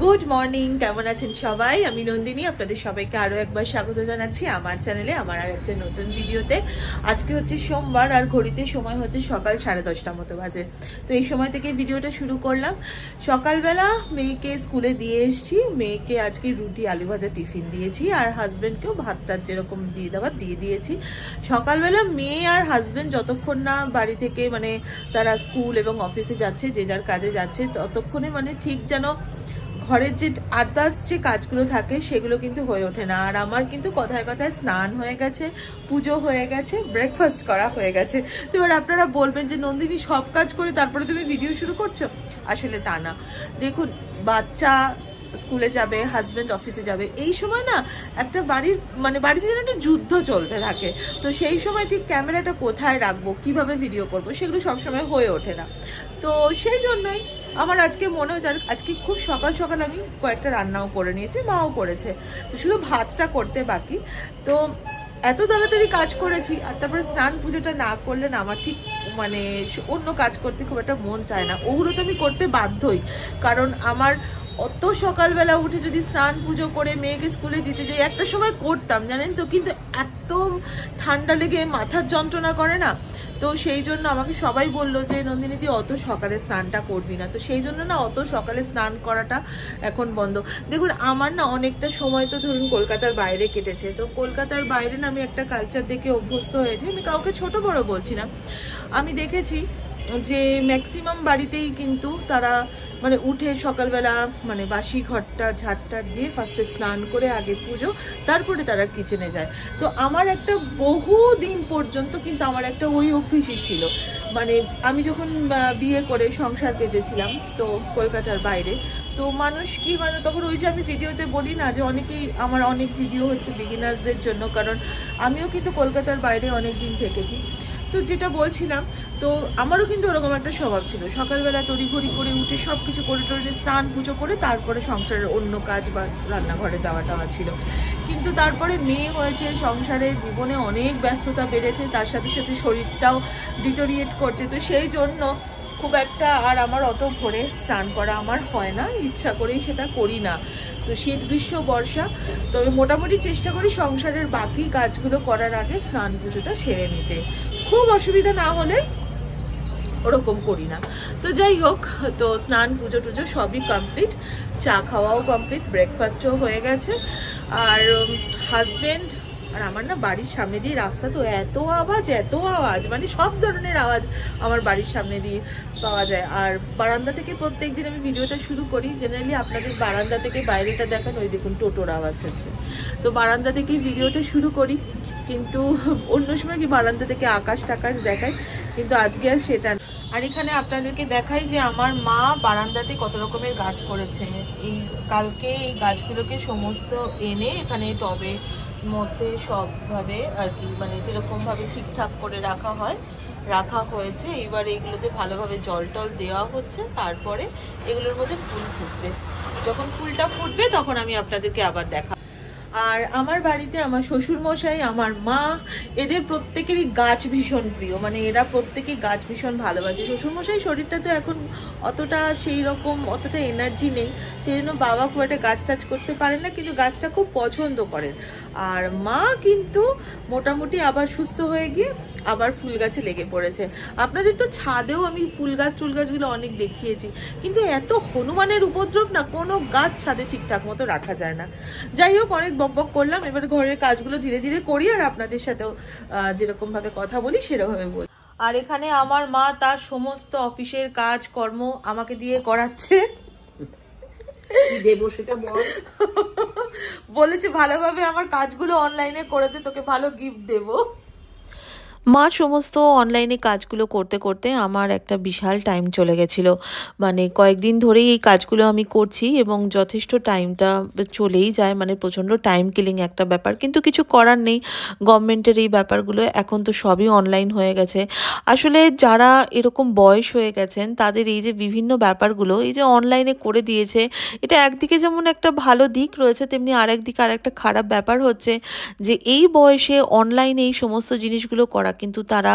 Good morning, কেমন আছেন সবাই? আমি নন্দিনী, আপনাদের সবাইকে আরো একবার স্বাগত জানাচ্ছি আমার চ্যানেলে, আমার আর একটা নতুন ভিডিওতে। আজকে হচ্ছে সোমবার আর ঘড়িতে সময় হচ্ছে সকাল 10:30 মতো বাজে। তো এই সময় থেকে ভিডিওটা শুরু করলাম। সকালবেলা মেয়েকে স্কুলে দিয়ে এসেছি, মেয়েকে আজকে রুটি আলু ভাজা টিফিন দিয়েছি, আর হাজবেন্ডকেও ভাতটা যেরকম দিয়ে দেওয়ার দিয়ে দিয়েছি। সকালবেলা মেয়ে আর হাজবেন্ড যতক্ষণ না বাড়ি থেকে মানে তারা স্কুল এবং অফিসে যাচ্ছে, যে যার কাজে যাচ্ছে, ততক্ষণে মানে ঠিক যেন ঘরের যে আদার্স যে কাজগুলো থাকে সেগুলো কিন্তু হয়ে ওঠে না। আর আমার কিন্তু কথায় কথায় স্নান হয়ে গেছে, পুজো হয়ে গেছে, ব্রেকফাস্ট করা হয়ে গেছে। তো এবার আপনারা বলবেন যে নন্দিনী সব কাজ করে তারপরে তুমি ভিডিও শুরু করছো। আসলে তা না। দেখুন, বাচ্চা স্কুলে যাবে, হাজবেন্ড অফিসে যাবে, এই সময় না একটা বাড়ির মানে বাড়িতে যেন একটা যুদ্ধ চলতে থাকে। তো সেই সময় ঠিক ক্যামেরাটা কোথায় রাখবো, কিভাবে ভিডিও করব, সেগুলো সবসময় হয়ে ওঠে না। তো সেই জন্যই আমার আজকে মনে হচ্ছে আজকে খুব সকাল সকাল আমি কয়েকটা রান্নাও করে নিয়েছি, মাও করেছে, তো শুধু ভাতটা করতে বাকি। তো এত তাড়াতাড়ি কাজ করেছি, আর তারপরে স্নান পুজোটা না করলে না আমার ঠিক মানে অন্য কাজ করতে খুব একটা মন চায় না। ওগুলো তো আমি করতে বাধ্যই, কারণ আমার অত সকালবেলা উঠে যদি স্নান পুজো করে মেয়েকে স্কুলে দিতে যাই, একটা সময় করতাম জানেন তো, কিন্তু একদম ঠান্ডা লেগে মাথার যন্ত্রণা করে না। তো সেই জন্য আমাকে সবাই বললো যে নন্দিনী তুই অত সকালে স্নানটা করবি না। তো সেই জন্য না অত সকালে স্নান করাটা এখন বন্ধ। দেখুন, আমার না অনেকটা সময় তো ধরুন কলকাতার বাইরে কেটেছে। তো কলকাতার বাইরে না আমি একটা কালচার দেখে অভ্যস্ত হয়েছি। আমি কাউকে ছোট বড় বলছি না, আমি দেখেছি যে ম্যাক্সিমাম বাড়িতেই কিন্তু তারা মানে উঠে সকালবেলা মানে বাসি ঘরটা ঝাড়টা দিয়ে ফার্স্টে স্নান করে আগে পুজো, তারপরে তারা কিচেনে যায়। তো আমার একটা বহু দিন পর্যন্ত কিন্তু আমার একটা ওই অভ্যেসই ছিল। মানে আমি যখন বিয়ে করে সংসার পেতেছিলাম তো কলকাতার বাইরে, তো মানুষ কি মানে তখন ওই যে আমি ভিডিওতে বলি না যে অনেকেই আমার অনেক ভিডিও হচ্ছে বিগিনার্সদের জন্য, কারণ আমিও কিন্তু কলকাতার বাইরে অনেক দিন থেকেছি। তো যেটা বলছিলাম, তো আমারও কিন্তু ওরকম একটা স্বভাব ছিল, সকালবেলা তড়িঘড়ি করে উঠে সব কিছু করে টরে স্নান পুজো করে তারপরে সংসারের অন্য কাজ বা রান্নাঘরে যাওয়াটা ছিল। কিন্তু তারপরে মেয়ে হয়েছে, সংসারে জীবনে অনেক ব্যস্ততা বেড়েছে, তার সাথে সাথে শরীরটাও ডিটোরিয়েট করছে। তো সেই জন্য খুব একটা আর আমার অত ভোরে স্নান করা আমার হয় না, ইচ্ছা করেই সেটা করি না। তো শীত গ্রীষ্ম বর্ষা তবে মোটামুটি চেষ্টা করি সংসারের বাকি কাজগুলো করার আগে স্নান পুজোটা সেরে নিতে। খুব অসুবিধা না হলে ওরকম করি না। তো যাই হোক, তো স্নান পুজো টুজো সবই কমপ্লিট, চা খাওয়াও কমপ্লিট, ব্রেকফাস্টও হয়ে গেছে। আর হাজবেন্ড আর আমার না বাড়ির সামনে দিয়ে রাস্তা, তো এত আওয়াজ মানে সব ধরনের আওয়াজ আমার বাড়ির সামনে দিয়ে পাওয়া যায়। আর বারান্দা থেকে প্রত্যেক দিন আমি ভিডিওটা শুরু করি, জেনারেলি আপনাদের বারান্দা থেকে বাইরেটা দেখান, ওই দেখুন টোটোর আওয়াজ হচ্ছে। তো বারান্দা থেকেই ভিডিওটা শুরু করি, কিন্তু অন্য সময় কি বারান্দা থেকে আকাশ টাকাশ দেখায়, কিন্তু আজকে আর সেটা। আর এখানে আপনাদেরকে দেখাই যে আমার মা বারান্দাতে কত রকমের গাছ করেছে। এই কালকে এই গাছগুলোকে সমস্ত এনে এখানে টবে মধ্যে সবভাবে আর কি মানে যেরকম ভাবে ঠিকঠাক করে রাখা হয়েছে। এবার এগুলোতে ভালোভাবে জল টল দেওয়া হচ্ছে, তারপরে এগুলোর মধ্যে ফুল ফুটবে। যখন ফুলটা ফুটবে তখন আমি আপনাদেরকে আবার দেখাবো। আর আমার বাড়িতে আমার শ্বশুর মশাই, আমার মা, এদের প্রত্যেকেরই গাছ ভীষণ প্রিয়, মানে এরা প্রত্যেকেই গাছ ভীষণ ভালোবাসে। শ্বশুর মশাই শরীরটা তো এখন অতটা সেই রকম অতটা এনার্জি নেই, সেই জন্য বাবা খুব একটা গাছ টাছ করতে পারেন না, কিন্তু গাছটা খুব পছন্দ করেন। আর মা কিন্তু মোটামুটি আবার সুস্থ হয়ে গিয়ে আবার ফুল গাছে লেগে পড়েছে। আপনাদের তো ছাদেও আমি ফুল গাছ টুল গাছগুলো অনেক দেখিয়েছি, কিন্তু এত হনুমানের উপদ্রব না, কোনো গাছ ছাদে ঠিকঠাক মতো রাখা যায় না। যাই হোক, অনেক বকবক করলাম, এবার ঘরের কাজগুলো ধীরে ধীরে করি, আর আপনাদের সাথেও যেরকম ভাবে কথা বলি সেরকমভাবে বলি। আর এখানে আমার মা তার সমস্ত অফিসের কাজ কর্ম আমাকে দিয়ে করাচ্ছে। দেবো সেটা বলেছে ভালোভাবে আমার কাজগুলো অনলাইনে করে দে, তোকে ভালো গিফট দেবো। মা সমস্ত অনলাইনে কাজগুলো করতে করতে আমার একটা বিশাল টাইম চলে গেছিলো। মানে কয়েকদিন ধরেই এই কাজগুলো আমি করছি এবং যথেষ্ট টাইমটা চলেই যায়, মানে প্রচণ্ড টাইম কিলিং একটা ব্যাপার, কিন্তু কিছু করার নেই। গভর্নমেন্টের এই ব্যাপারগুলো এখন তো সবই অনলাইন হয়ে গেছে। আসলে যারা এরকম বয়স হয়ে গেছেন তাদের এই যে বিভিন্ন ব্যাপারগুলো এই যে অনলাইনে করে দিয়েছে, এটা একদিকে যেমন একটা ভালো দিক রয়েছে, তেমনি আরেকদিকে আর একটা খারাপ ব্যাপার হচ্ছে যে এই বয়সে অনলাইনে এই সমস্ত জিনিসগুলো করা কিন্তু তারা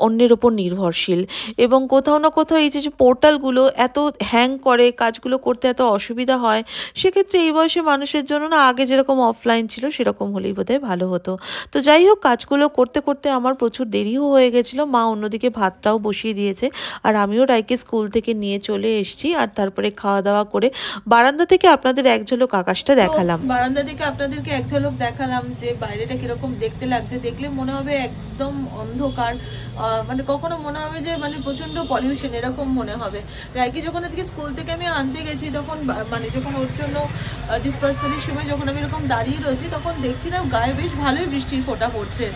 অন্যের ওপর নির্ভরশীল। এবং কোথাও না কোথাও এই যে পোর্টালগুলো এত হ্যাং করে, কাজগুলো করতে এত অসুবিধা হয়, সেক্ষেত্রে এই বয়সে মানুষের জন্য না আগে যেরকম অফলাইন ছিল সেরকম হলেই বোধহয় ভালো হতো। তো যাই হোক, কাজগুলো করতে করতে আমার প্রচুর দেরিও হয়ে গেছিলো। মা অন্যদিকে ভাতটাও বসিয়ে দিয়েছে, আর আমিও রাইকে স্কুল থেকে নিয়ে চলে এসেছি। আর তারপরে খাওয়া দাওয়া করে বারান্দা থেকে আপনাদের এক ঝলক আকাশটা দেখালাম। বারান্দা থেকে আপনাদেরকে এক ঝলক দেখালাম যে বাইরেটা কিরকম দেখতে লাগছে। দেখলে মনে হবে একদম অন্ধকার, মানে কখনো মনে হবে যে মানে প্রচন্ড পলিউশন, এরকম মনে হবে। রাইকে যখন আজকে স্কুল থেকে আমি আনতে গেছি, তখন মানে যখন ওর জন্য ডিসপার্সালের সময় যখন আমি এরকম দাঁড়িয়ে রয়েছি, তখন দেখছিলাম গায়ে বেশ ভালোই বৃষ্টির ফোঁটা পড়ছে।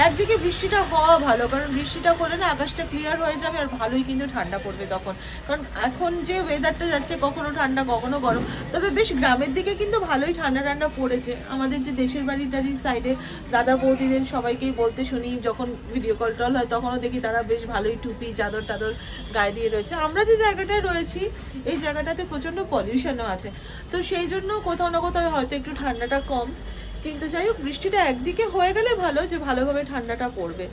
একদিকে বৃষ্টিটা হওয়া ভালো, কারণ বৃষ্টিটা হলে না আকাশটা ক্লিয়ার হয়ে যাবে আর ভালোই কিন্তু ঠান্ডা পড়বে তখন। কারণ এখন যে ওয়েদারটা যাচ্ছে, কখনো ঠান্ডা কখনো গরম, তবে বেশ গ্রামের দিকে কিন্তু ভালোই ঠান্ডা ঠান্ডা পড়েছে। আমাদের যে দেশের বাড়িটারির সাইডে দাদা বৌদিদের সবাইকেই বলতে শুনি, যখন ভিডিও কল টল হয় তখনও দেখি তারা বেশ ভালোই টুপি চাদর টাদর গায়ে দিয়ে রয়েছে। আমরা যে জায়গাটায় রয়েছি এই জায়গাটাতে প্রচন্ড পলিউশনও আছে, তো সেই জন্য কোথাও না কোথাও হয়তো একটু ঠান্ডাটা কম। কিন্তু যাই হোক, বৃষ্টিটা একদিকে হয়ে গেলে ভালো, যে ভালোভাবে ঠান্ডাটা পড়বে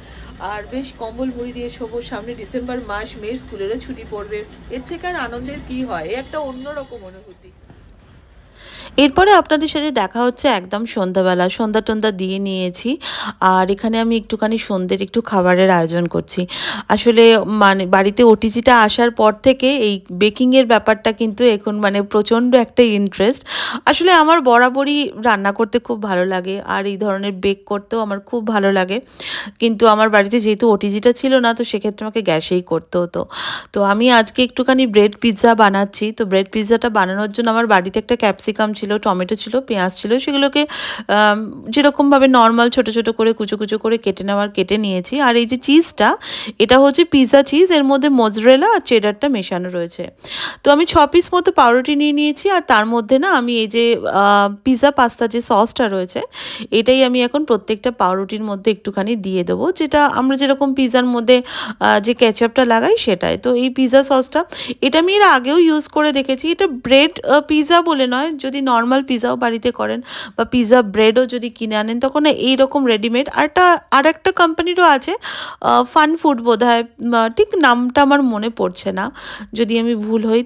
আর বেশ কম্বল মুড়ি দিয়ে শোবো। সামনে ডিসেম্বর মাস, মেয়ের স্কুলেরও ছুটি পড়বে, এর থেকে আর আনন্দের কি হয়, একটা অন্যরকম অনুভূতি। এরপরে আপনাদের সাথে দেখা হচ্ছে একদম সন্ধ্যাবেলা। সন্ধ্যা টন্ধা দিয়ে নিয়েছি, আর এখানে আমি একটুখানি সন্ধ্যের একটু খাবারের আয়োজন করছি। আসলে মানে বাড়িতে ওটিজিটা আসার পর থেকে এই বেকিংয়ের ব্যাপারটা কিন্তু এখন মানে প্রচণ্ড একটা ইন্টারেস্ট। আসলে আমার বরাবরই রান্না করতে খুব ভালো লাগে, আর এই ধরনের বেক করতেও আমার খুব ভালো লাগে। কিন্তু আমার বাড়িতে যেহেতু ওটিজিটা ছিল না, তো সেক্ষেত্রে আমাকে গ্যাসেই করতে হতো। তো আমি আজকে একটুখানি ব্রেড পিৎজা বানাচ্ছি। তো ব্রেড পিৎজাটা বানানোর জন্য আমার বাড়িতে একটা ক্যাপসিকাম ছিল, টমেটো ছিল, পেঁয়াজ ছিল, সেগুলোকে যেরকমভাবে নর্মাল ছোটো ছোটো করে কুচো কুচো করে কেটে নিয়েছি। আর এই যে চিজটা, এটা হচ্ছে পিৎজা চিজ, এর মধ্যে মোজরেলা আর চেডারটা মেশানো রয়েছে। তো আমি 6 পিস মতো পাউরুটি নিয়ে নিয়েছি, আর তার মধ্যে না আমি এই যে পিৎজা পাস্তা যে সসটা রয়েছে, এটাই আমি এখন প্রত্যেকটা পাউরুটির মধ্যে একটুখানি দিয়ে দেবো, যেটা আমরা যেরকম পিৎজার মধ্যে যে কেচাপটা লাগাই সেটাই। তো এই পিৎজা সসটা, এটা আমি এর আগেও ইউজ করে দেখেছি। এটা ব্রেড পিৎজা বলে নয়, যদি নর্মাল পিৎজাও বাড়িতে করেন বা পিৎজা ব্রেডও যদি কিনে আনেন, তখন এইরকম রেডিমেড আর একটা কোম্পানিরও আছে, ফান ফুড বোধহয়, ঠিক নামটা আমার মনে পড়ছে না, যদি আমি ভুল হই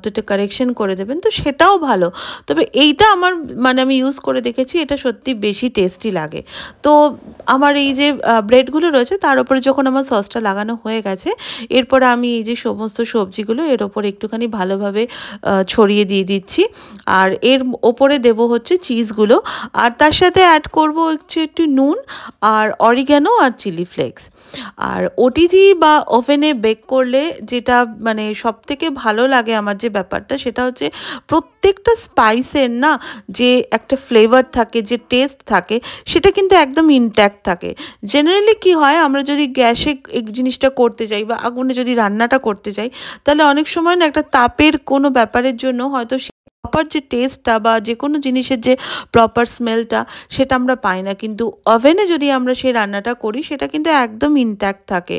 তো এটা কারেকশন করে দেবেন। তো সেটাও ভালো, তবে এইটা আমার মানে আমি ইউজ করে দেখেছি, এটা সত্যি বেশি টেস্টি লাগে। তো আমার এই যে ব্রেডগুলো রয়েছে তার উপরে যখন আমার সসটা লাগানো হয়ে গেছে, এরপরে আমি এই যে সমস্ত সবজিগুলো এর ওপরে একটুখানি ভালোভাবে ছড়িয়ে দিয়ে দিচ্ছি। আর এর ওপরে দেব হচ্ছে চিজগুলো, আর তার সাথে অ্যাড করব হচ্ছে একটু নুন আর অরিগ্যানো আর চিলি ফ্লেক্স। আর ওটিজি বা ওভেনে বেক করলে যেটা মানে সবথেকে ভালো লাগে আমার যে ব্যাপারটা, সেটা হচ্ছে প্রত্যেকটা স্পাইসের না যে একটা ফ্লেভার থাকে, যে টেস্ট থাকে, সেটা কিন্তু একদম ইনট্যাক্ট থাকে। জেনারেলি কি হয়, আমরা যদি গ্যাসে এই জিনিসটা করতে যাই বা আগুনে যদি রান্নাটা করতে যাই, তাহলে অনেক সময় না একটা তাপের কোনো ব্যাপারের জন্য হয়তো প্রপার যে টেস্টটা বা যে কোনো জিনিসের যে প্রপার স্মেলটা, সেটা আমরা পাই না। কিন্তু ওভেনে যদি আমরা সেই রান্নাটা করি, সেটা কিন্তু একদম ইনট্যাক্ট থাকে।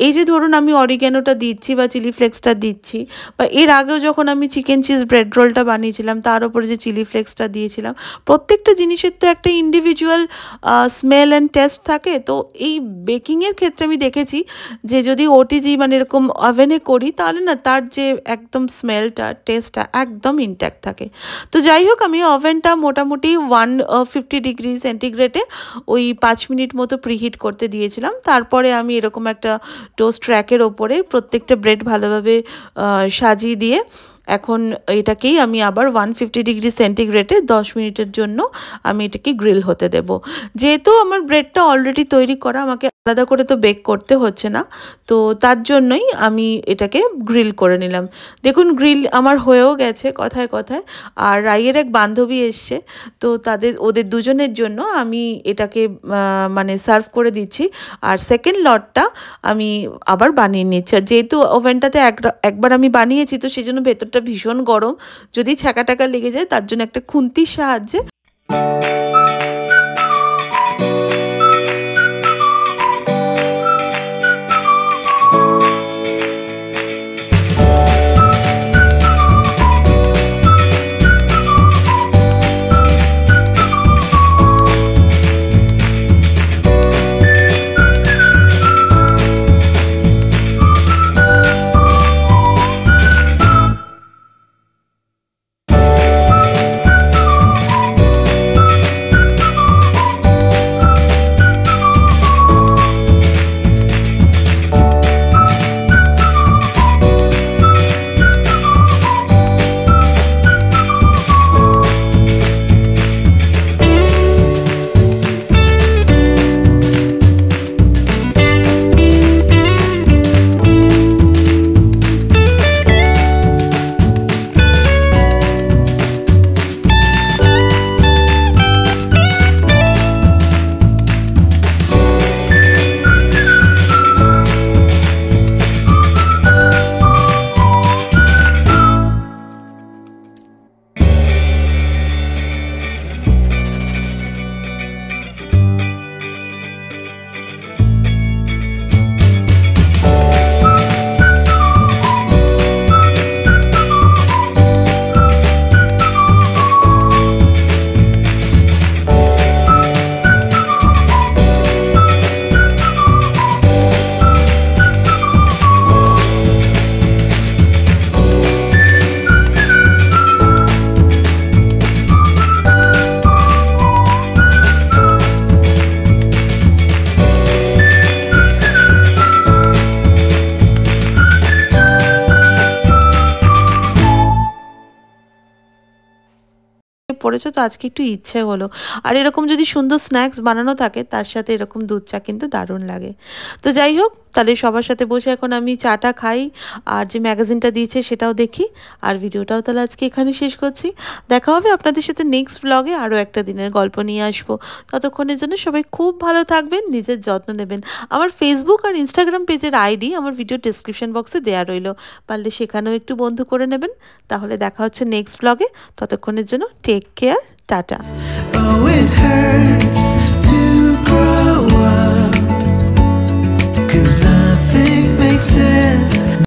এই যে ধরুন আমি অরিগ্যানোটা দিচ্ছি বা চিলি ফ্লেক্সটা দিচ্ছি, বা এর আগেও যখন আমি চিকেন চিজ ব্রেড রোলটা বানিয়েছিলাম, তার উপরে যে চিলি ফ্লেক্সটা দিয়েছিলাম, প্রত্যেকটা জিনিসের তো একটা ইন্ডিভিজুয়াল স্মেল অ্যান্ড টেস্ট থাকে। তো এই বেকিংয়ের ক্ষেত্রে আমি দেখেছি যে যদি ওটিজি মানে এরকম ওভেনে করি, তাহলে না তার যে একদম স্মেলটা, টেস্টটা একদম ইনট্যাক্ট থাকে। তো যাই হোক, আমি ওভেনটা মোটামুটি 150 ডিগ্রি সেন্টিগ্রেডে ওই 5 মিনিট মতো প্রিহিট করতে দিয়েছিলাম। তারপরে আমি এরকম একটা টোস্ট র্যাকের ওপরে প্রত্যেকটা ব্রেড ভালোভাবে সাজিয়ে দিয়ে এখন এটাকেই আমি আবার 150 ডিগ্রি সেন্টিগ্রেডে 10 মিনিটের জন্য আমি এটাকে গ্রিল হতে দেব। যেহেতু আমার ব্রেডটা অলরেডি তৈরি করা, আমাকে আলাদা করে তো বেক করতে হচ্ছে না, তো তার জন্যই আমি এটাকে গ্রিল করে নিলাম। দেখুন, গ্রিল আমার হয়েও গেছে কথায় কথায়। আর রাইয়ের এক বান্ধবী এসছে, তো ওদের দুজনের জন্য আমি এটাকে মানে সার্ভ করে দিচ্ছি। আর সেকেন্ড লটটা আমি আবার বানিয়ে নিচ্ছি। আর যেহেতু ওভেনটাতে একবার আমি বানিয়েছি, তো সেই জন্য ভেতরটা ভীষণ গরম, যদি ছ্যাঁকা টাকা লেগে যায় তার জন্য একটা খুন্তির সাহায্যে পড়েছো, তো আজকে একটু ইচ্ছে হলো। আর এরকম যদি সুন্দর স্ন্যাক্স বানানো থাকে তার সাথে এরকম দুধ চা কিন্তু দারুণ লাগে। তো যাই হোক, তাহলে সবার সাথে বসে এখন আমি চাটা খাই আর যে ম্যাগাজিনটা দিয়েছে সেটাও দেখি। আর ভিডিওটাও তাহলে আজকে এখানে শেষ করছি। দেখা হবে আপনাদের সাথে নেক্সট ব্লগে, আরও একটা দিনের গল্প নিয়ে আসবো। ততক্ষণের জন্য সবাই খুব ভালো থাকবেন, নিজের যত্ন নেবেন। আমার ফেসবুক আর ইনস্টাগ্রাম পেজের আইডি আমার ভিডিও ডেসক্রিপশন বক্সে দেওয়া রইল, পারলে সেখানেও একটু বন্ধু করে নেবেন। তাহলে দেখা হচ্ছে নেক্সট ব্লগে, ততক্ষণের জন্য টেক কেয়ার, টাটা।